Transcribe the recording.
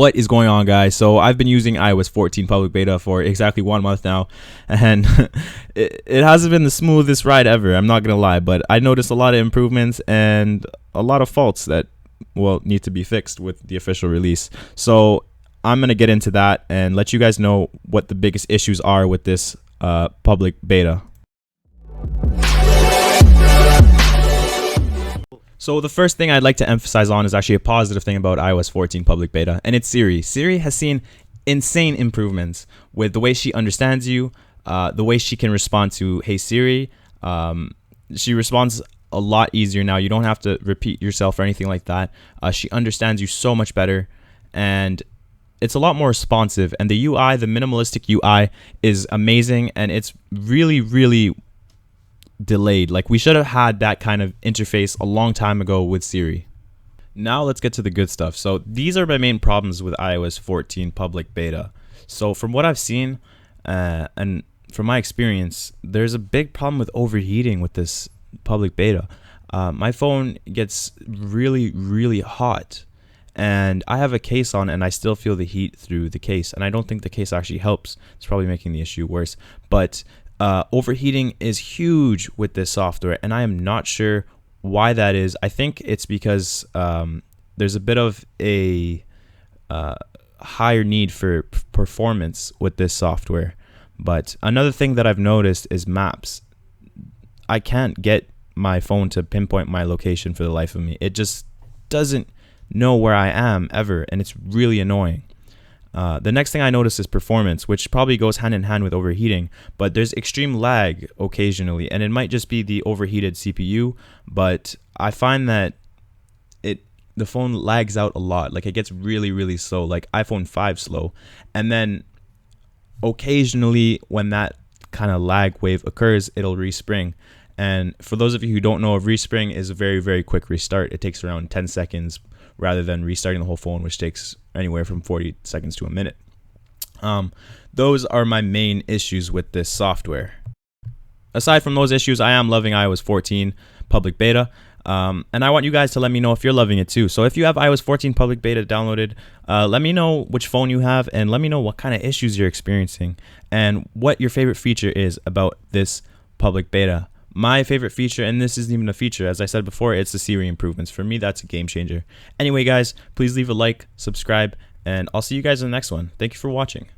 What is going on, guys? So I've been using iOS 14 public beta for exactly 1 month now, and it hasn't been the smoothest ride ever, I'm not gonna lie, but I noticed a lot of improvements and a lot of faults that need to be fixed with the official release. So I'm gonna get into that and let you guys know what the biggest issues are with this public beta. So the first thing I'd like to emphasize on is actually a positive thing about iOS 14 public beta, and it's Siri. Siri has seen insane improvements with the way she understands you, the way she can respond to "Hey Siri." She responds a lot easier now. You don't have to repeat yourself or anything like that. She understands you so much better, and it's a lot more responsive. And the UI, the minimalistic UI, is amazing, and it's really delayed. Like, we should have had that kind of interface a long time ago with Siri. Now let's get to the good stuff. So these are my main problems with iOS 14 public beta. So from what I've seen and from my experience, there's a big problem with overheating with this public beta. My phone gets really hot, and I have a case on and I still feel the heat through the case, and I don't think the case actually helps. It's probably making the issue worse. But overheating is huge with this software, and I am not sure why that is. I think it's because there's a bit of a higher need for performance with this software. But another thing that I've noticed is maps. I can't get my phone to pinpoint my location for the life of me. It just doesn't know where I am ever, and it's really annoying. The next thing I notice is performance, which probably goes hand in hand with overheating, but there's extreme lag occasionally, and it might just be the overheated CPU, but I find that the phone lags out a lot. Like, it gets really slow, like iPhone 5 slow, and then occasionally when that kind of lag wave occurs, it'll respring. And for those of you who don't know, a respring is a very quick restart. It takes around 10 seconds rather than restarting the whole phone, which takes anywhere from 40 seconds to a minute. Those are my main issues with this software. Aside from those issues, I am loving iOS 14 public beta, and I want you guys to let me know if you're loving it too. So if you have iOS 14 public beta downloaded, let me know which phone you have, and let me know what kind of issues you're experiencing and what your favorite feature is about this public beta. My favorite feature, and this isn't even a feature, as I said before, it's the Siri improvements. For me, that's a game changer. Anyway, guys, please leave a like, subscribe, and I'll see you guys in the next one. Thank you for watching.